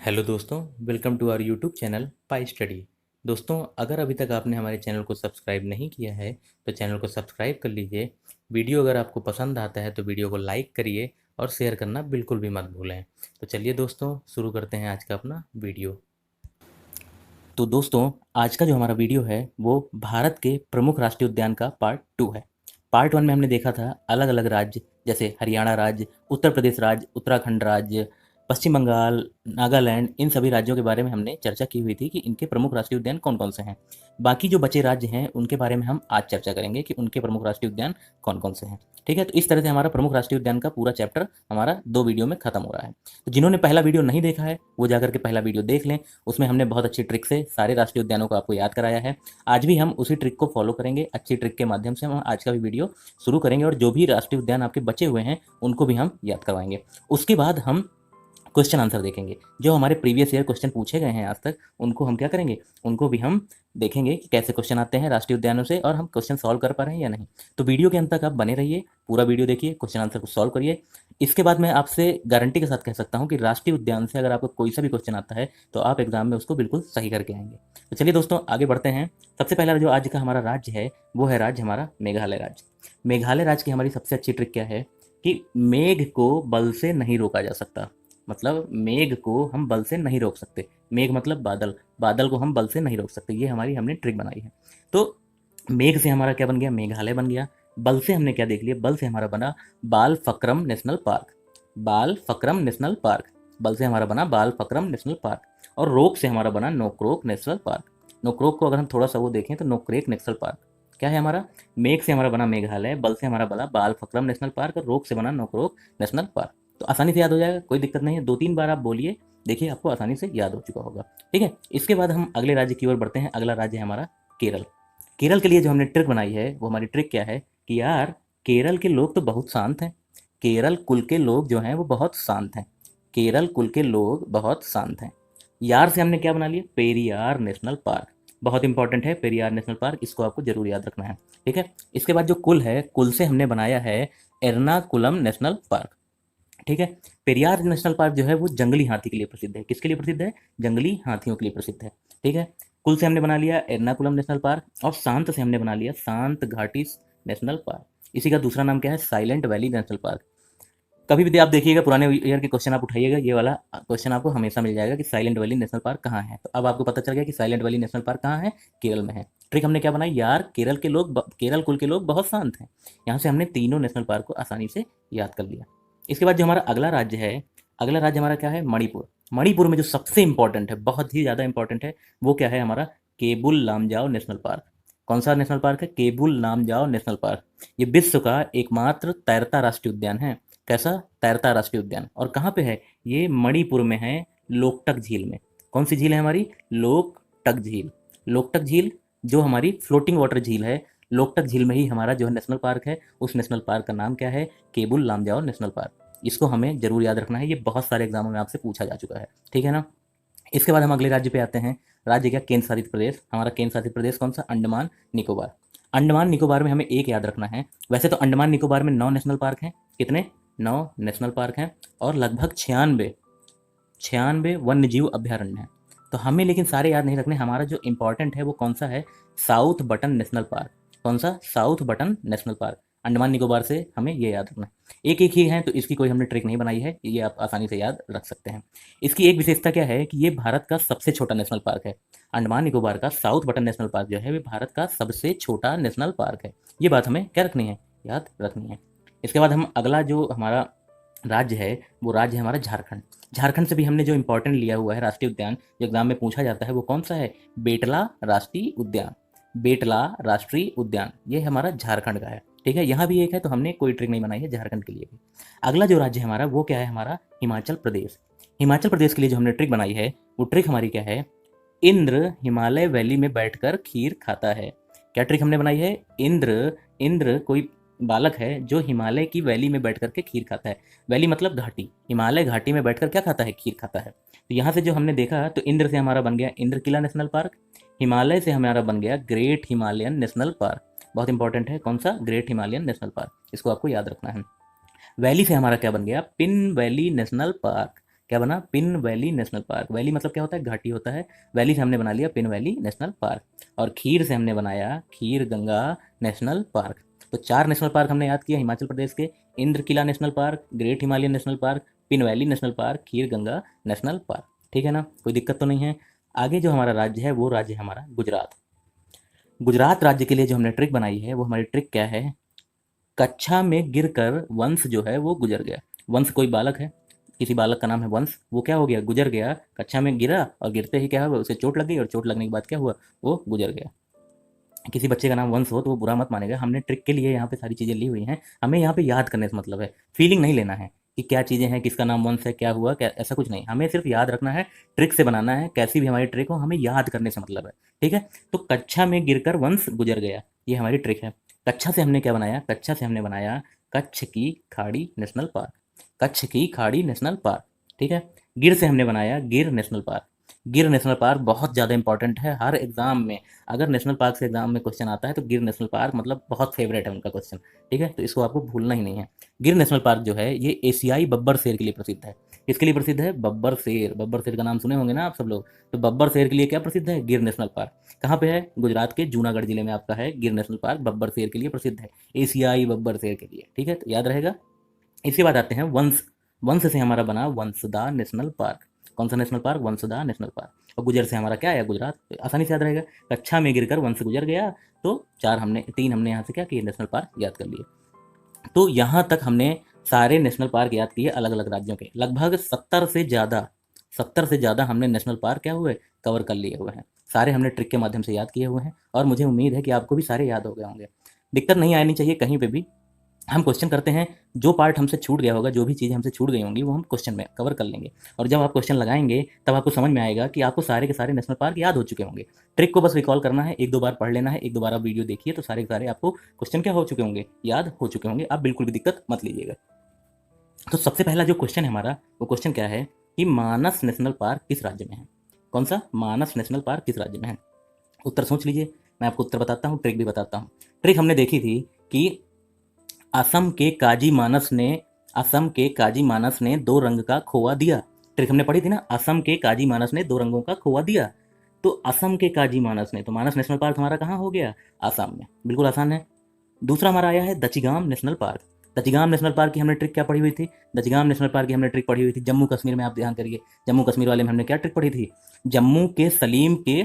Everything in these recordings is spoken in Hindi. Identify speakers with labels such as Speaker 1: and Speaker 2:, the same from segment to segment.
Speaker 1: हेलो दोस्तों, welcome to our YouTube channel Pi Study. दोस्तों, अगर अभी तक आपने हमारे चैनल को सब्सक्राइब नहीं किया है तो चैनल को सब्सक्राइब कर लीजिए। वीडियो अगर आपको पसंद आता है तो वीडियो को लाइक करिए और शेयर करना बिल्कुल भी मत भूलें। तो चलिए दोस्तों, शुरू करते हैं आज का अपना वीडियो। तो दोस्तों, आज का जो हमारा वीडियो है वो भारत के प्रमुख राष्ट्रीय उद्यान का पार्ट 2 है। पार्ट 1 में हमने देखा था अलग अलग राज्य जैसे हरियाणा राज्य, उत्तर प्रदेश राज्य, उत्तराखंड राज्य, पश्चिम बंगाल, नागालैंड, इन सभी राज्यों के बारे में हमने चर्चा की हुई थी कि इनके प्रमुख राष्ट्रीय उद्यान कौन कौन से हैं। बाकी जो बचे राज्य हैं उनके बारे में हम आज चर्चा करेंगे कि उनके प्रमुख राष्ट्रीय उद्यान कौन कौन से हैं। ठीक है, तो इस तरह से हमारा प्रमुख राष्ट्रीय उद्यान का पूरा चैप्टर हमारा 2 वीडियो में खत्म हो रहा है। तो जिन्होंने पहला वीडियो नहीं देखा है वो जाकर के पहला वीडियो देख लें। उसमें हमने बहुत अच्छी ट्रिक से सारे राष्ट्रीय उद्यानों को आपको याद कराया है। आज भी हम उसी ट्रिक को फॉलो करेंगे। अच्छी ट्रिक के माध्यम से हम आज का भी वीडियो शुरू करेंगे और जो भी राष्ट्रीय उद्यान आपके बचे हुए हैं उनको भी हम याद करवाएंगे। उसके बाद हम क्वेश्चन आंसर देखेंगे। जो हमारे प्रीवियस ईयर क्वेश्चन पूछे गए हैं आज तक उनको हम क्या करेंगे, उनको भी हम देखेंगे कि कैसे क्वेश्चन आते हैं राष्ट्रीय उद्यानों से और हम क्वेश्चन सॉल्व कर पा रहे हैं या नहीं। तो वीडियो के अंत तक आप बने रहिए, पूरा वीडियो देखिए, क्वेश्चन आंसर को सॉल्व करिए। इसके बाद मैं आपसे गारंटी के साथ कह सकता हूं कि राष्ट्रीय उद्यान से अगर आपको कोई सा भी क्वेश्चन आता है तो आप एग्जाम में उसको बिल्कुल सही करके आएंगे। तो चलिए दोस्तों, आगे बढ़ते हैं। सबसे पहला जो आज का हमारा राज्य है वो है राज्य हमारा मेघालय राज्य। मेघालय राज्य की हमारी सबसे अच्छी ट्रिक क्या है कि मेघ को बल से नहीं रोका जा सकता। मतलब मेघ को हम बल से नहीं रोक सकते। मेघ मतलब बादल, बादल को हम बल से नहीं रोक सकते। ये हमारी हमने ट्रिक बनाई है। तो मेघ से हमारा क्या बन गया, मेघालय बन गया। बल से हमने क्या देख लिया, बल से हमारा बना बाल फक्रम नेशनल पार्क। बाल फक्रम नेशनल पार्क, बल से हमारा बना बाल फक्रम नेशनल पार्क। और रोक से हमारा बना नोक्रोक नेशनल पार्क। नोक्रोक को अगर हम थोड़ा सा वो देखें तो नोक्रेक नेशनल पार्क। क्या है हमारा, मेघ से हमारा बना मेघालय, बल से हमारा बना बाल फक्रम नेशनल पार्क और रोक से बना नोक्रोक नेशनल पार्क। तो आसानी से याद हो जाएगा, कोई दिक्कत नहीं है। 2-3 बार आप बोलिए, देखिए आपको आसानी से याद हो चुका होगा। ठीक है, इसके बाद हम अगले राज्य की ओर बढ़ते हैं। अगला राज्य है हमारा केरल। केरल के लिए जो हमने ट्रिक बनाई है वो हमारी ट्रिक क्या है कि यार केरल के लोग तो बहुत शांत हैं। केरल कुल के लोग जो हैं वो बहुत शांत हैं। केरल कुल के लोग बहुत शांत हैं। यार से हमने क्या बना लिया, पेरियार नेशनल पार्क। बहुत इंपॉर्टेंट है पेरियार नेशनल पार्क, इसको आपको जरूर याद रखना है। ठीक है, इसके बाद जो कुल है, कुल से हमने बनाया है एर्नाकुलम नेशनल पार्क। ठीक है, पेरियार नेशनल पार्क जो है वो जंगली हाथी के लिए प्रसिद्ध है। किसके लिए प्रसिद्ध है, जंगली हाथियों के लिए प्रसिद्ध है। ठीक है, कुल से हमने बना लिया एर्नाकुलम नेशनल पार्क और शांत से हमने बना लिया शांत घाटी नेशनल पार्क। इसी का दूसरा नाम क्या है, साइलेंट वैली नेशनल पार्क। कभी भी आप देखिएगा पुराने ईयर के क्वेश्चन आप उठाइएगा, ये वाला क्वेश्चन आपको हमेशा मिल जाएगा कि साइलेंट वैली नेशनल पार्क कहाँ है। तो अब आपको पता चल गया कि साइलेंट वैली नेशनल पार्क कहाँ है, केरल में है। ट्रिक हमने क्या बनाई, यार केरल के लोग, केरल कुल के लोग बहुत शांत हैं। यहाँ से हमने तीनों नेशनल पार्क को आसानी से याद कर लिया। इसके बाद जो हमारा अगला राज्य है, अगला राज्य हमारा क्या है, मणिपुर। मणिपुर में जो सबसे इंपॉर्टेंट है, बहुत ही ज़्यादा इंपॉर्टेंट है, वो क्या है हमारा, केबुल लामजाओ नेशनल पार्क। कौन सा नेशनल पार्क है, केबुल लामजाओ नेशनल पार्क। ये विश्व का एकमात्र तैरता राष्ट्रीय उद्यान है। कैसा, तैरता राष्ट्रीय उद्यान। और कहाँ पे है, ये मणिपुर में है, लोकटक झील में। कौन सी झील है हमारी, लोकटक झील। लोकटक झील जो हमारी फ्लोटिंग वाटर झील है, लोकटक झील में ही हमारा जो है नेशनल पार्क है। उस नेशनल पार्क का नाम क्या है, केबुल लामजाओ नेशनल पार्क। इसको हमें जरूर याद रखना है, ये बहुत सारे एग्जामों में आपसे पूछा जा चुका है। ठीक है ना। इसके बाद हम अगले राज्य पे आते हैं। राज्य क्या, केंद्र शासित प्रदेश। हमारा केंद्र शासित प्रदेश कौन सा, अंडमान निकोबार। अंडमान निकोबार में हमें एक याद रखना है, वैसे तो अंडमान निकोबार में 9 नेशनल पार्क हैं। कितने, 9 नेशनल पार्क हैं और लगभग 96 वन्यजीव अभ्यारण्य हैं। तो हमें लेकिन सारे याद नहीं रखने, हमारा जो इंपॉर्टेंट है वो कौन सा है, साउथ बटन नेशनल पार्क। कौन सा, south button national park. Andaman Nicobar से हमें ये याद रखना है। एक एक ही है तो इसकी कोई हमने ट्रिक नहीं बनाई है, ये आप आसानी से याद रख सकते हैं। इसकी एक विशेषता क्या है कि ये भारत का सबसे छोटा नेशनल पार्क है। अंडमान निकोबार का साउथ बटन नेशनल पार्क जो है वो भारत का सबसे छोटा नेशनल पार्क है। ये बात हमें क्या रखनी है, याद रखनी है। इसके बाद हम अगला जो हमारा राज्य है वो राज्य है हमारा झारखंड। झारखंड से भी हमने जो इंपॉर्टेंट लिया हुआ है राष्ट्रीय उद्यान, जो एग्जाम में पूछा जाता है, वो कौन सा है, बेटला राष्ट्रीय उद्यान। बेटला राष्ट्रीय उद्यान ये हमारा झारखंड का है। ठीक है, यहाँ भी एक है तो हमने कोई ट्रिक नहीं बनाई है झारखंड के लिए भी। अगला जो राज्य है हमारा वो क्या है, हमारा हिमाचल प्रदेश। हिमाचल प्रदेश के लिए जो हमने ट्रिक बनाई है वो ट्रिक हमारी क्या है, इंद्र हिमालय वैली में बैठकर खीर खाता है। क्या ट्रिक हमने बनाई है, इंद्र, इंद्र कोई बालक है जो हिमालय की वैली में बैठ करके खीर खाता है। वैली मतलब घाटी, हिमालय घाटी में बैठकर क्या खाता है, खीर खाता है। तो यहाँ से जो हमने देखा तो इंद्र से हमारा बन गया इंद्र किला नेशनल पार्क। हिमालय से हमारा बन गया ग्रेट हिमालयन नेशनल पार्क। बहुत इंपॉर्टेंट है, कौन सा, ग्रेट हिमालयन नेशनल पार्क, इसको आपको याद रखना है। वैली से हमारा क्या बन गया, पिन वैली नेशनल पार्क। क्या बना? Pin valley national park. Valley मतलब क्या होता है? घाटी होता है। वैली से हमने बना लिया पिन वैली नेशनल पार्क। और खीर से हमने बनाया खीर गंगा नेशनल पार्क। तो 4 नेशनल पार्क हमने याद किया हिमाचल प्रदेश के: Indra Kila national park, great Himalayan national park, Pin valley national park, Kheer Ganga national park. ठीक है ना, कोई दिक्कत तो नहीं है। आगे जो हमारा राज्य है वो राज्य है हमारा गुजरात। गुजरात राज्य के लिए जो हमने ट्रिक बनाई है वो हमारी ट्रिक क्या है? कच्छा में गिरकर वंश जो है वो गुजर गया। वंश कोई बालक है, किसी बालक का नाम है वंश, वो क्या हो गया? गुजर गया। कच्छा में गिरा और गिरते ही क्या हुआ? उसे चोट लग गई और चोट लगने के बाद क्या हुआ? वो गुजर गया। किसी बच्चे का नाम वंश हो तो वो बुरा मत मानेगा, हमने ट्रिक के लिए यहाँ पे सारी चीज़ें ली हुई हैं। हमें यहाँ पे याद करने से मतलब है, फीलिंग नहीं लेना है कि क्या चीज़ें हैं, किसका नाम वंश है, क्या हुआ, क्या, ऐसा कुछ नहीं। हमें सिर्फ याद रखना है, ट्रिक से बनाना है। कैसी भी हमारी ट्रिक हो, हमें याद करने से मतलब है। ठीक है, तो कच्छा में गिरकर वंश गुजर गया, ये हमारी ट्रिक है। कच्छा से हमने क्या बनाया? कच्छा से हमने बनाया कच्छ की खाड़ी नेशनल पार्क। कच्छ की खाड़ी नेशनल पार्क। ठीक है। गिर से हमने बनाया गिर नेशनल पार्क। गिर नेशनल पार्क बहुत ज़्यादा इंपॉर्टेंट है हर एग्जाम में। अगर नेशनल पार्क से एग्जाम में क्वेश्चन आता है तो गिर नेशनल पार्क मतलब बहुत फेवरेट है उनका क्वेश्चन। ठीक है, तो इसको आपको भूलना ही नहीं है। गिर नेशनल पार्क जो है ये एशियाई बब्बर शेर के लिए प्रसिद्ध है। किसके लिए प्रसिद्ध है? बब्बर शेर। बब्बर शेर का नाम सुने होंगे ना आप सब लोग। तो बब्बर शेर के लिए क्या प्रसिद्ध है? गिर नेशनल पार्क। कहाँ पे है? गुजरात के जूनागढ़ जिले में आपका है गिर नेशनल पार्क। बब्बर शेर के लिए प्रसिद्ध है, एशियाई बब्बर शेर के लिए। ठीक है, तो याद रहेगा। इसके बाद आते हैं वंश। वंश से हमारा बना वंशदा नेशनल पार्क। कौन सा national park? Vanshada national park. और गुजर से हमारा क्या आया? गुजरात। तो आसानी से याद रहेगा। कच्छा में गिरकर वंश गुजर गया, तो 3 हमने यहाँ से क्या किए? नेशनल पार्क याद कर लिए। तो यहाँ तक हमने सारे नेशनल पार्क याद किए अलग अलग राज्यों के। लगभग 70 से ज़्यादा हमने नेशनल पार्क क्या हुए? कवर कर लिए हुए हैं। सारे हमने ट्रिक के माध्यम से याद किए हुए हैं और मुझे उम्मीद है कि आपको भी सारे याद हो गए होंगे। दिक्कत नहीं आनी चाहिए कहीं पे भी। हम क्वेश्चन करते हैं, जो पार्ट हमसे छूट गया होगा, जो भी चीज़ हमसे छूट गई होंगी वो हम क्वेश्चन में कवर कर लेंगे। और जब आप क्वेश्चन लगाएंगे तब आपको समझ में आएगा कि आपको सारे के सारे नेशनल पार्क याद हो चुके होंगे। ट्रिक को बस रिकॉल करना है, 1-2 बार पढ़ लेना है, 1-2 बार आप वीडियो देखिए तो सारे के सारे आपको क्वेश्चन क्या हो चुके होंगे? याद हो चुके होंगे। आप बिल्कुल भी दिक्कत मत लीजिएगा। तो सबसे पहला जो क्वेश्चन है हमारा, वो क्वेश्चन क्या है कि मानस नेशनल पार्क किस राज्य में है? कौन सा? मानस नेशनल पार्क किस राज्य में है? उत्तर सोच लीजिए, मैं आपको उत्तर बताता हूँ, ट्रिक भी बताता हूँ। ट्रिक हमने देखी थी कि असम के काजी मानस ने 2 रंग का खोआ दिया। ट्रिक हमने पढ़ी थी ना, असम के काजी मानस ने 2 रंगों का खोआ दिया। तो असम के काजी मानस ने, तो मानस नेशनल पार्क हमारा कहाँ हो गया? असम में। बिल्कुल आसान है। दूसरा हमारा आया है दचिगाम नेशनल पार्क। दचिगाम नेशनल पार्क की हमने ट्रिक क्या पढ़ी हुई थी? दचिगाम नेशनल पार्क की हमने ट्रिक पढ़ी हुई थी जम्मू कश्मीर में। आप ध्यान करिए, जम्मू कश्मीर वाले में हमने क्या ट्रिक पढ़ी थी? जम्मू के सलीम के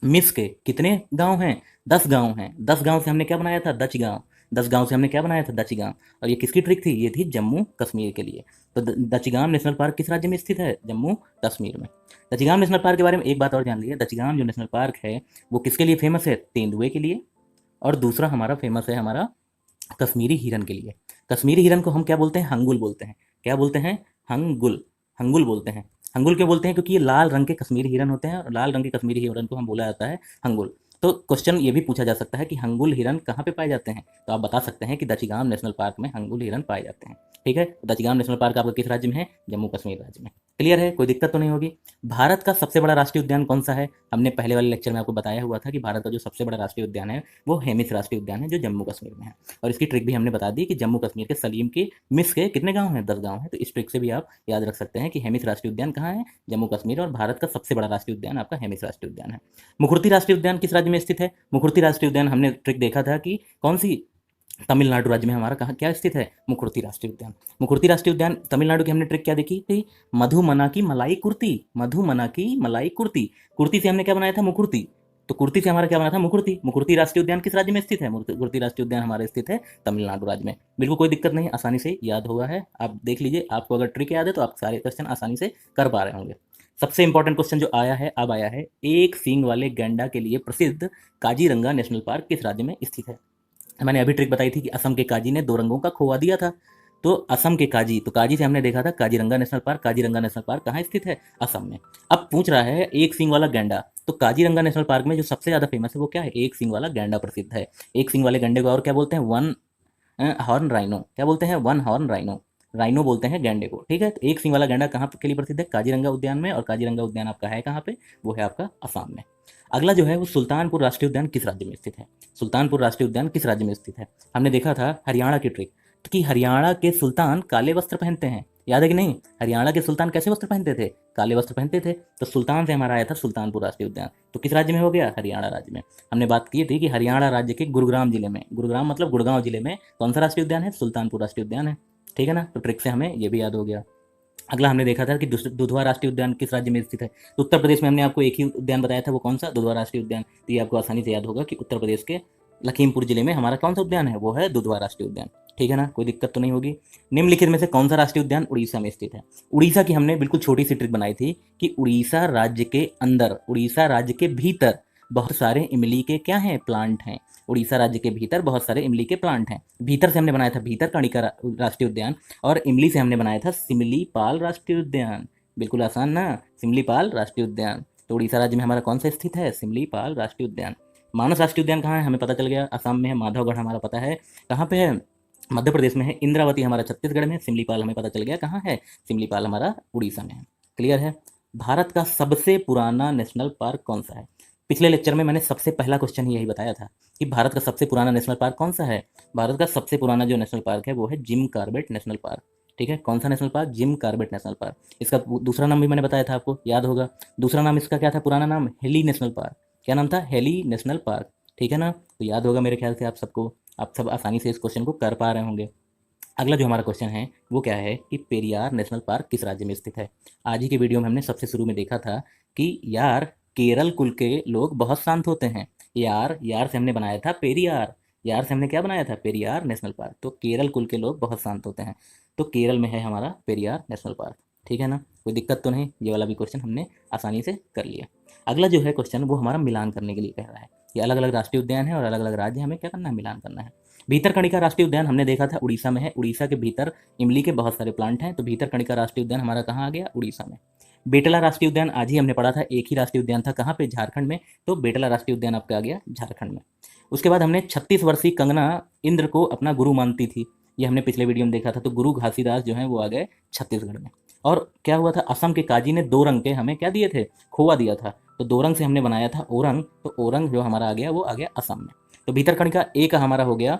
Speaker 1: मिस के कितने गांव हैं? 10 गांव हैं। 10 गांव से हमने क्या बनाया था? दच गांव। 10 गांव से हमने क्या बनाया था? दच गांव। और ये किसकी ट्रिक थी? ये थी जम्मू कश्मीर के लिए। तो दचिगाम नेशनल पार्क किस राज्य में स्थित है? जम्मू कश्मीर में। दचिगाम नेशनल पार्क के बारे में एक बात और जान लीजिए, दचिगाम जो नेशनल पार्क है वो किसके लिए फेमस है? तेंदुए के लिए। और दूसरा हमारा फेमस है हमारा कश्मीरी हिरन के लिए। कश्मीरी हिरन को हम क्या बोलते हैं? हंगुल बोलते हैं। क्या बोलते हैं? हंगुल। हंगुल बोलते हैं। हंगुल क्यों बोलते हैं? क्योंकि ये लाल रंग के कश्मीरी हिरन होते हैं और लाल रंग के कश्मीरी हिरन को हम बोला जाता है हंगुल। तो क्वेश्चन ये भी पूछा जा सकता है कि हंगुल हिरन कहाँ पे पाए जाते हैं? तो आप बता सकते हैं कि दचिगाम नेशनल पार्क में हंगुल हिरन पाए जाते हैं। ठीक है, दचिगाम नेशनल पार्क आपका किस राज्य में है? जम्मू कश्मीर राज्य में। क्लियर है, कोई दिक्कत तो नहीं होगी। भारत का सबसे बड़ा राष्ट्रीय उद्यान कौन सा है? हमने पहले वाले लेक्चर में आपको बताया हुआ था कि भारत का जो सबसे बड़ा राष्ट्रीय उद्यान है वो हेमिस राष्ट्रीय उद्यान है, जो जम्मू कश्मीर में है। और इसकी ट्रिक भी हमने बता दी कि जम्मू कश्मीर के सलीम के मिस के कितने गांव हैं? 10 गांव हैं। तो इस ट्रिक से भी आप याद रख सकते हैं कि हेमिस राष्ट्रीय उद्यान कहाँ है? जम्मू कश्मीर। और भारत का सबसे बड़ा राष्ट्रीय उद्यान आपका हेमिस राष्ट्रीय उद्यान है। मुखुर्ती राष्ट्रीय उद्यान किस राज्य में स्थित है? मुखुर्ती राष्ट्रीय उद्यान हमने ट्रिक देखा था कि कौन सी? तमिलनाडु राज्य में हमारा कहाँ क्या स्थित है? मुखुर्ती राष्ट्रीय उद्यान। मुखुर्ती राष्ट्रीय उद्यान तमिलनाडु की हमने ट्रिक क्या देखी थी? मधुमना की मलाई कुर्ती। मधुमना की मलाई कुर्ती। कुर्ती से हमने क्या बनाया था? मुखुर्ती। तो कुर्ती से हमारा क्या बना था? मुखुर्ती। मुखुर्ती राष्ट्रीय उद्यान किस राज्य में स्थित है? मुखुर्ती राष्ट्रीय उद्यान हमारा स्थित है तमिलनाडु राज्य में। बिल्कुल कोई दिक्कत नहीं, आसानी से याद हुआ है। आप देख लीजिए, आपको अगर ट्रिक याद है तो आप सारे क्वेश्चन आसानी से कर पा रहे होंगे। सबसे इंपॉर्टेंट क्वेश्चन जो आया है, अब आया है, एक सींग वाले गैंडा के लिए प्रसिद्ध काजीरंगा नेशनल पार्क किस राज्य में स्थित है? मैंने अभी ट्रिक बताई थी कि असम के काजी ने 2 रंगों का खोआ दिया था। तो असम के काजी, तो काजी से हमने देखा था Kaziranga national park. Kaziranga national park कहाँ स्थित है? असम में। अब पूछ रहा है एक सींग वाला गैंडा। तो काजीरंगा नेशनल पार्क में जो सबसे ज्यादा फेमस है वो क्या है? एक सींग वाला गैंडा प्रसिद्ध है। एक सींग वाले गैंडे को और क्या बोलते हैं? One horn rhino. क्या बोलते हैं? One horn rhino. राइनो बोलते हैं गैंडे को। ठीक है, तो एक सींग वाला गैंडा कहाँ के लिए प्रसिद्ध है? काजीरंगा उद्यान में। और काजीरंगा उद्यान आपका है कहाँ पे? वो है आपका असम में। अगला जो है वो सुल्तानपुर राष्ट्रीय उद्यान किस राज्य में स्थित है? सुल्तानपुर राष्ट्रीय उद्यान किस राज्य में स्थित है? हमने देखा था हरियाणा की ट्रिक कि हरियाणा के सुल्तान काले वस्त्र पहनते हैं। याद है कि नहीं? हरियाणा के सुल्तान कैसे वस्त्र पहनते थे? काले वस्त्र पहनते थे। तो सुल्तान से हमारा आया था सुल्तानपुर राष्ट्रीय उद्यान। तो किस राज्य में हो गया? हरियाणा राज्य में। हमने बात की थी कि हरियाणा राज्य के गुरुग्राम जिले में, गुरुग्राम मतलब गुड़गांव जिले में कौन सा राष्ट्रीय उद्यान है? सुल्तानपुर राष्ट्रीय उद्यान है। ठीक है ना? तो ट्रिक से हमें ये भी याद हो गया। अगला हमने देखा था कि दुधवा राष्ट्रीय उद्यान किस राज्य में स्थित है? तो उत्तर प्रदेश में हमने आपको एक ही उद्यान बताया था, वो कौन सा? दुधवा राष्ट्रीय उद्यान। तो ये आपको आसानी से याद होगा कि उत्तर प्रदेश के लखीमपुर जिले में हमारा कौन सा उद्यान है? वो है दुधवा राष्ट्रीय उद्यान। ठीक है ना? कोई दिक्कत तो नहीं होगी। निम्नलिखित में से कौन सा राष्ट्रीय उद्यान उड़ीसा में स्थित है? उड़ीसा की हमने बिल्कुल छोटी सी ट्रिक बनाई थी कि उड़ीसा राज्य के अंदर, उड़ीसा राज्य के भीतर बहुत सारे इमली के क्या हैं? प्लांट हैं। उड़ीसा राज्य के भीतर बहुत सारे इमली के प्लांट हैं। भीतर से हमने बनाया था भीतरकनिका राष्ट्रीय उद्यान, और इमली से हमने बनाया था सिमलीपाल राष्ट्रीय उद्यान। बिल्कुल आसान ना? सिमलीपाल राष्ट्रीय उद्यान। तो उड़ीसा राज्य में हमारा कौन सा स्थित है? सिमलीपाल राष्ट्रीय उद्यान। मानस राष्ट्रीय उद्यान कहाँ है? हमें पता चल गया, असम में है। माधवगढ़ हमारा पता है कहाँ पे है? मध्य प्रदेश में है। इंद्रावती हमारा छत्तीसगढ़ में। सिमलीपाल हमें पता चल गया कहाँ है? सिमलीपाल हमारा उड़ीसा में है। क्लियर है? भारत का सबसे पुराना नेशनल पार्क कौन सा है? पिछले लेक्चर में मैंने सबसे पहला क्वेश्चन यही बताया था कि भारत का सबसे पुराना नेशनल पार्क कौन सा है? भारत का सबसे पुराना जो नेशनल पार्क है वो है जिम कॉर्बेट नेशनल पार्क। ठीक है? कौन सा national park? Jim Corbett national park. इसका दूसरा नाम भी मैंने बताया था, आपको याद होगा। दूसरा नाम इसका क्या था? पुराना नाम हेली नेशनल पार्क। क्या नाम था? Heli national park. ठीक है ना? तो याद होगा मेरे ख्याल से आप सबको। आप सब आसानी से इस क्वेश्चन को कर पा रहे होंगे। अगला जो हमारा क्वेश्चन है वो क्या है कि पेरियार नेशनल पार्क किस राज्य में स्थित है? आज ही के वीडियो में हमने सबसे शुरू में देखा था कि यार केरल कुल के लोग बहुत शांत होते हैं। यार, यार से हमने बनाया था पेरियार। यार से हमने क्या बनाया था? Periyar national park. तो केरल कुल के लोग बहुत शांत होते हैं, तो केरल में है हमारा पेरियार नेशनल पार्क। ठीक है ना? कोई दिक्कत तो नहीं? ये वाला भी क्वेश्चन हमने आसानी से कर लिया। अगला जो है क्वेश्चन वो हमारा मिलान करने के लिए कह रहा है कि अलग अलग राष्ट्रीय उद्यान है और अलग अलग राज्य, हमें क्या करना है? मिलान करना है। भीतरकनिका राष्ट्रीय उद्यान हमने देखा था उड़ीसा में है। उड़ीसा के भीतर इमली के बहुत सारे प्लांट हैं, तो भीतरकनिका राष्ट्रीय उद्यान हमारा कहाँ आ गया? उड़ीसा में। बेटला राष्ट्रीय उद्यान आज ही हमने पढ़ा था, एक ही राष्ट्रीय उद्यान था, कहाँ पे? झारखंड में। तो बेटला राष्ट्रीय उद्यान आपका आ गया झारखंड में। उसके बाद हमने 36 वर्षीय कंगना इंद्र को अपना गुरु मानती थी, ये हमने पिछले वीडियो में देखा था। तो गुरु घासीदास जो है वो आ गए छत्तीसगढ़ में। और क्या हुआ था? असम के काजी ने 2 रंग के हमें क्या दिए थे? खोआ दिया था। तो 2 रंग से हमने बनाया था ओरंग, तो ओरंग जो हमारा आ गया वो आ गया असम में। तो भीतरकनिका ए का हमारा हो गया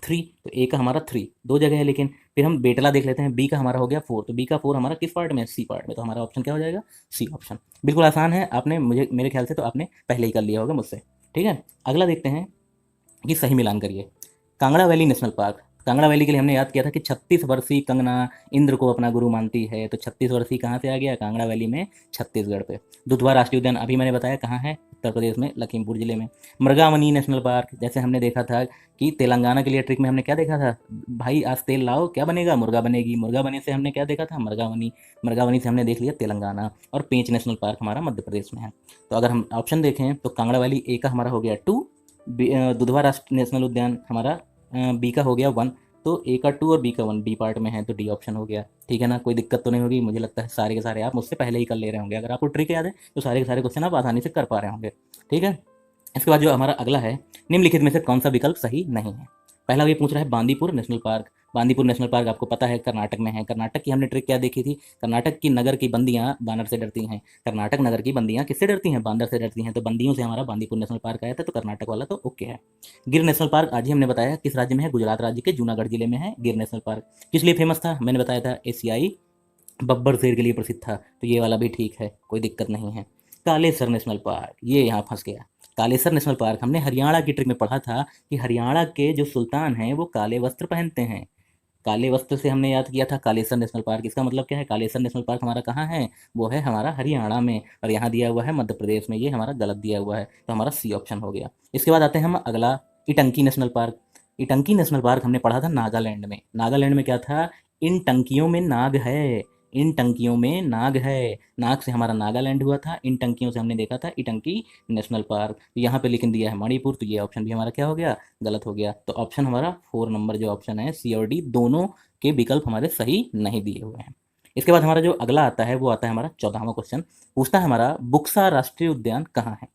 Speaker 1: 3, तो ए का हमारा 3, 2 जगह है लेकिन। फिर हम बेटला देख लेते हैं, बी का हमारा हो गया 4, तो बी का 4 हमारा किस पार्ट में? सी पार्ट में। तो हमारा ऑप्शन क्या हो जाएगा? C option. बिल्कुल आसान है, आपने मुझे मेरे ख्याल से तो आपने पहले ही कर लिया होगा मुझसे। ठीक है? अगला देखते हैं कि सही मिलान करिए। Kangra valley national park. Kangra valley के लिए हमने याद किया था कि 36 वर्षीय कंगना इंद्र को अपना गुरु मानती है, तो 36 वर्षीय कहाँ से आ गया? कांगड़ा वैली में, छत्तीसगढ़ पे। दुधवा राष्ट्रीय उद्यान अभी मैंने बताया कहाँ है? उत्तर प्रदेश में, लखीमपुर जिले में। मृगावनी नेशनल पार्क, जैसे हमने देखा था कि तेलंगाना के लिए ट्रिक में हमने क्या देखा था? भाई आज तेल लाओ, क्या बनेगा? मुर्गा बनेगी। मुर्गा बने से हमने क्या देखा था? मृगावनी। मृगावनी से हमने देख लिया तेलंगाना। और पेंच नेशनल पार्क हमारा मध्य प्रदेश में है। तो अगर हम ऑप्शन देखें तो कांगड़ा वैली ए का हमारा हो गया 2, दुधवा राष्ट्रीय नेशनल उद्यान हमारा बी का हो गया 1, तो ए का 2 और बी का 1 डी पार्ट में है, तो डी ऑप्शन हो गया। ठीक है ना? कोई दिक्कत तो नहीं होगी? मुझे लगता है सारे के सारे आप मुझसे पहले ही कर ले रहे होंगे। अगर आपको ट्रिक याद है तो सारे के सारे क्वेश्चन आप आसानी से कर पा रहे होंगे। ठीक है? इसके बाद जो हमारा अगला है, निम्नलिखित में से कौन सा विकल्प सही नहीं है? पहला ये पूछ रहा है Bandipur national park. Bandipur national park आपको पता है कर्नाटक में है। कर्नाटक की हमने ट्रिक क्या देखी थी? कर्नाटक की नगर की बंदियां बानर से डरती हैं। कर्नाटक नगर की बंदियां किससे डरती हैं? बांदर से डरती हैं। तो बंदियों से हमारा बांदीपुर नेशनल पार्क आया था, तो कर्नाटक वाला तो ओके है। गिर नेशनल पार्क आज ही हमने बताया किस राज्य में है? गुजरात राज्य के जूनागढ़ जिले में है गिर नेशनल पार्क। किस लिए फेमस था? मैंने बताया था एशियाई बब्बर शेर के लिए प्रसिद्ध था, तो ये वाला भी ठीक है, कोई दिक्कत नहीं है। कालेसर नेशनल पार्क, ये यहाँ फंस गया। कालेसर नेशनल पार्क हमने हरियाणा की ट्रिक में पढ़ा था कि हरियाणा के जो सुल्तान हैं वो काले वस्त्र पहनते हैं। काले वस्त्र से हमने याद किया था कालेसर नेशनल पार्क। इसका मतलब क्या है? कालेसर नेशनल पार्क हमारा कहाँ है? वो है हमारा हरियाणा में, और यहाँ दिया हुआ है मध्य प्रदेश में। ये हमारा गलत दिया हुआ है, तो हमारा सी ऑप्शन हो गया। इसके बाद आते हैं हम अगला, इटंकी नेशनल पार्क। इटंकी नेशनल पार्क हमने पढ़ा था नागालैंड में। नागालैंड में क्या था? इन टंकियों में नाग है। इन टंकियों में नाग है। नाग से हमारा नागालैंड हुआ था, इन टंकियों से हमने देखा था इटंकी नेशनल पार्क। तो यहाँ पे लेकिन दिया है मणिपुर, तो ये ऑप्शन भी हमारा क्या हो गया? गलत हो गया। तो ऑप्शन हमारा 4 नंबर जो ऑप्शन है सी और डी, दोनों के विकल्प हमारे सही नहीं दिए हुए हैं। इसके बाद हमारा जो अगला आता है वो आता है हमारा 14वां क्वेश्चन। पूछता है हमारा बुक्सा राष्ट्रीय उद्यान कहाँ है?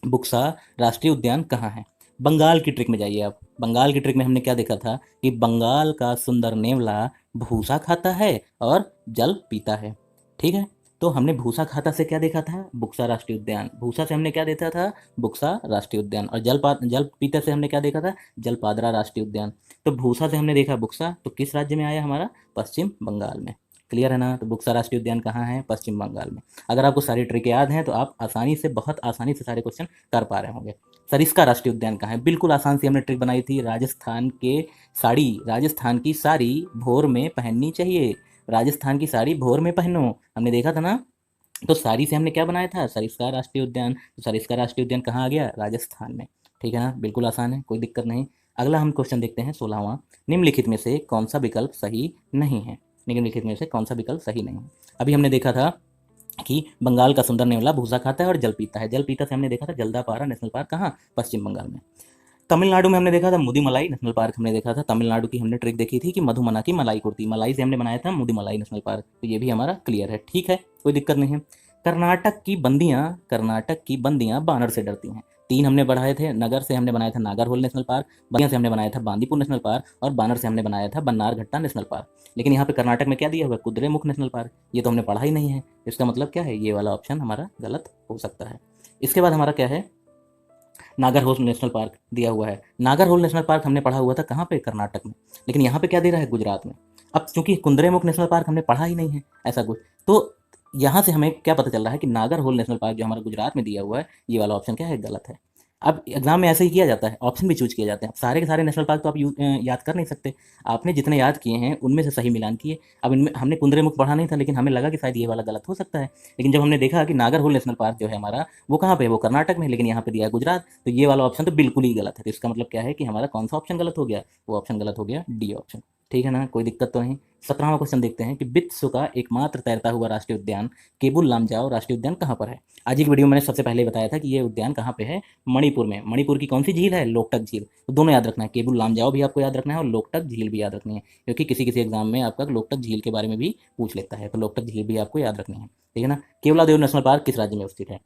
Speaker 1: बुक्सा राष्ट्रीय उद्यान कहाँ है? बंगाल की ट्रिक में जाइए आप। बंगाल की ट्रिक में हमने क्या देखा था कि बंगाल का सुंदर नेवला भूसा खाता है और जल पीता है। ठीक है? तो हमने भूसा खाता से क्या देखा था? बुक्सा राष्ट्रीय उद्यान। भूसा से हमने क्या देखा था? बुक्सा राष्ट्रीय उद्यान। और जल पीते से हमने क्या देखा था? जलपादरा राष्ट्रीय उद्यान। तो भूसा से हमने देखा बुक्सा, तो किस राज्य में आया? हमारा पश्चिम बंगाल में। क्लियर है ना। तो बुक्सा राष्ट्रीय उद्यान कहाँ है? पश्चिम बंगाल में। अगर आपको सारी ट्रिक याद हैं तो आप आसानी से, बहुत आसानी से सारे क्वेश्चन कर पा रहे होंगे। सरिस्का राष्ट्रीय उद्यान कहाँ है? बिल्कुल आसान सी हमने ट्रिक बनाई थी, राजस्थान की साड़ी भोर में पहननी चाहिए। राजस्थान की साड़ी भोर में पहनो, हमने देखा था ना। तो साड़ी से हमने क्या बनाया था? सरिस्का राष्ट्रीय उद्यान। तो सरिस्का राष्ट्रीय उद्यान कहाँ आ गया? राजस्थान में। ठीक है ना, बिल्कुल आसान है, कोई दिक्कत नहीं। अगला हम क्वेश्चन देखते हैं 16वां। निम्नलिखित में से कौन सा विकल्प सही नहीं है? निम्नलिखित में से कौन सा विकल्प सही नहीं है? अभी हमने देखा था कि बंगाल का सुंदर नेवला भूसा खाता है और जल पीता है। जल पीता से हमने देखा था जलदापारा नेशनल पार्क, कहाँ? पश्चिम बंगाल में। तमिलनाडु में हमने देखा था मुदीमलाई नेशनल पार्क, हमने देखा था तमिलनाडु की हमने ट्रिक देखी थी कि मधुमना की मलाई कुर्ती, मलाई से हमने बनाया था मुदीमलाई नेशनल पार्क। तो ये भी हमारा क्लियर है, ठीक है, कोई दिक्कत नहीं है। कर्नाटक की बंदियां बानर से डरती हैं। तीन हमने बढ़ाए थे, नगर से हमने बनाया था नागरहोल नेशनल पार्क, बंदियां से हमने बनाया था बांदीपुर नेशनल पार्क, और बानर से हमने बनाया था बन्नारघट्टा नेशनल पार्क। लेकिन यहाँ पे कर्नाटक में क्या दिया हुआ है? Kudremukh national park. ये तो हमने पढ़ा ही नहीं है, इसका मतलब क्या है? ये वाला ऑप्शन हमारा गलत हो सकता है। इसके बाद हमारा क्या है? नागरहोल नेशनल पार्क दिया हुआ है। नागरहोल नेशनल पार्क हमने पढ़ा हुआ था कहाँ पे? कर्नाटक में। लेकिन यहाँ पे क्या दे रहा है? गुजरात में। अब चूंकि कुंद्रेमुख नेशनल पार्क हमने पढ़ा ही नहीं है ऐसा कुछ, तो यहाँ से हमें क्या पता चल रहा है कि नागरहोल नेशनल पार्क जो हमारा गुजरात में दिया हुआ है, ये वाला ऑप्शन क्या है? गलत है। अब एग्जाम में ऐसे ही किया जाता है, ऑप्शन भी चूज किए जाते हैं। सारे के सारे नेशनल पार्क तो आप याद कर नहीं सकते। आपने जितने याद किए हैं उनमें से सही मिलान किए। अब इनमें हमने कुंद्रेमुख पढ़ा नहीं था, लेकिन हमें लगा कि शायद ये वाला गलत हो सकता है। लेकिन जब हमने देखा कि नागरहोल नेशनल पार्क जो है हमारा, वो कहाँ पे है? वो कर्नाटक में है, लेकिन यहाँ पे दिया है गुजरात। तो ये वाला ऑप्शन तो बिल्कुल ही गलत है। तो इसका मतलब क्या है कि हमारा कौन सा ऑप्शन गलत हो गया? वो ऑप्शन गलत हो गया, डी ऑप्शन। ठीक है ना, कोई दिक्कत तो नहीं। 17वां क्वेश्चन देखते हैं कि विश्व का एकमात्र तैरता हुआ राष्ट्रीय उद्यान केबुल लामजाओ राष्ट्रीय उद्यान कहाँ पर है? आज की वीडियो में मैंने सबसे पहले बताया था कि ये उद्यान कहाँ पे है? मणिपुर में। मणिपुर की कौन सी झील है? लोकटक झील। तो दोनों याद रखना है, केबुल लामजाओ भी आपको याद रखना है और लोकटक झील भी याद रखनी है, क्योंकि किसी किसी एग्जाम में आपका लोकटक झील के बारे में भी पूछ लेता है। तो लोकटक झील भी आपको याद रखनी है, ठीक है ना। केवलादेव नेशनल पार्क किस राज्य में स्थित है?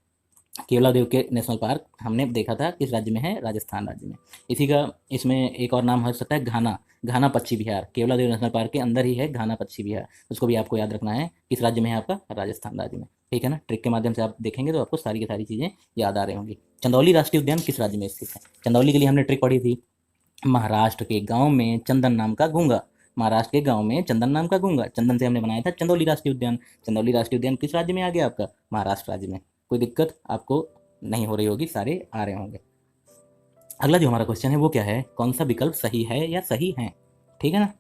Speaker 1: केवलादेव के नेशनल पार्क हमने देखा था किस राज्य में है? राजस्थान राज्य में। इसी का इसमें एक और नाम हो सकता है घाना, घाना पक्षी विहार। केवलादेव नेशनल पार्क के अंदर ही है घाना पक्षी विहार, उसको भी आपको याद रखना है। किस राज्य में है आपका? राजस्थान राज्य में, ठीक है ना। ट्रिक के माध्यम से आप देखेंगे तो आपको सारी की सारी चीज़ें याद आ रही होंगी। चंदौली राष्ट्रीय उद्यान किस राज्य में स्थित है? चंदौली के लिए हमने ट्रिक पढ़ी थी, महाराष्ट्र के गाँव में चंदन नाम का गूंगा। महाराष्ट्र के गांव में चंदन नाम का गूंगा, चंदन से हमने बनाया था चंदौली राष्ट्रीय उद्यान। चंदौली राष्ट्रीय उद्यान किस राज्य में आ गया आपका? महाराष्ट्र राज्य में। कोई दिक्कत आपको नहीं हो रही होगी, सारे आ रहे होंगे। अगला जो हमारा क्वेश्चन है वो क्या है? कौन सा विकल्प सही है या सही है? ठीक है ना।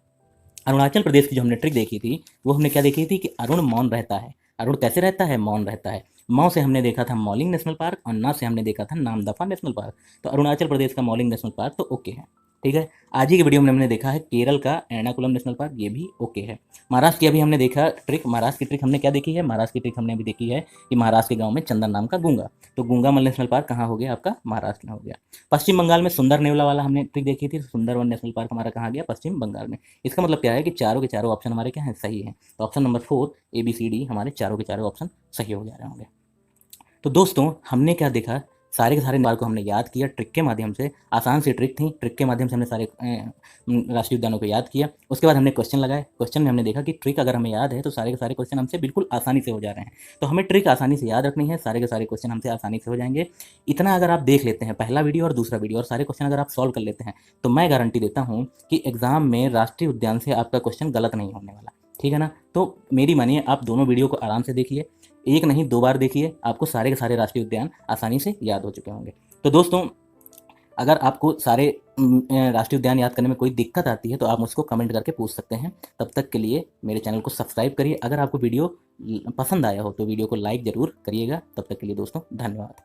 Speaker 1: अरुणाचल प्रदेश की जो हमने ट्रिक देखी थी, वो हमने क्या देखी थी कि अरुण मौन रहता है। अरुण कैसे रहता है? मौन रहता है। मौ से हमने देखा था मौलिंग नेशनल पार्क, और ना से हमने देखा था नामदफा नेशनल पार्क। तो अरुणाचल प्रदेश का मौलिंग नेशनल पार्क तो ओके है, ठीक है। आज ही की वीडियो में हमने देखा है केरल का एर्नाकुलम नेशनल पार्क, ये भी ओके है। महाराष्ट्र की अभी हमने देखा ट्रिक, महाराष्ट्र की ट्रिक हमने क्या देखी है? महाराष्ट्र की ट्रिक हमने अभी देखी है कि महाराष्ट्र के गाँव में चंदन नाम का गूंगा। तो गूंगामल नेशनल पार्क कहाँ हो गया आपका? महाराष्ट्र में हो गया। पश्चिम बंगाल में सुंदर नेवला वाला हमने ट्रिक देखी थी, सुंदरवन नेशनल पार्क हमारा कहाँ गया? पश्चिम बंगाल में। इसका मतलब क्या है कि चारों के चारों ऑप्शन हमारे क्या हैं? सही हैं। तो ऑप्शन नंबर 4 ABCD हमारे चारों के चारों ऑप्शन सही हो जा रहे होंगे। तो दोस्तों हमने क्या देखा? सारे के सारे बार को हमने याद किया ट्रिक के माध्यम से। आसान सी ट्रिक थी, ट्रिक के माध्यम से हमने सारे राष्ट्रीय उद्यानों को याद किया। उसके बाद हमने क्वेश्चन लगाए, क्वेश्चन में हमने देखा कि ट्रिक अगर हमें याद है तो सारे के सारे क्वेश्चन हमसे बिल्कुल आसानी से हो जा रहे हैं। तो हमें ट्रिक आसानी से याद रखनी है, सारे के सारे क्वेश्चन हमसे आसानी से हो जाएंगे। इतना अगर आप देख लेते हैं, पहला वीडियो और दूसरा वीडियो, और सारे क्वेश्चन अगर आप सॉल्व कर लेते हैं, तो मैं गारंटी देता हूँ कि एग्जाम में राष्ट्रीय उद्यान से आपका क्वेश्चन गलत नहीं होने वाला, ठीक है ना। तो मेरी मानिए, आप दोनों वीडियो को आराम से देखिए, एक नहीं 2 बार देखिए, आपको सारे के सारे राष्ट्रीय उद्यान आसानी से याद हो चुके होंगे। तो दोस्तों अगर आपको सारे राष्ट्रीय उद्यान याद करने में कोई दिक्कत आती है तो आप मुझको कमेंट करके पूछ सकते हैं। तब तक के लिए मेरे चैनल को सब्सक्राइब करिए। अगर आपको वीडियो पसंद आया हो तो वीडियो को लाइक ज़रूर करिएगा। तब तक के लिए दोस्तों धन्यवाद।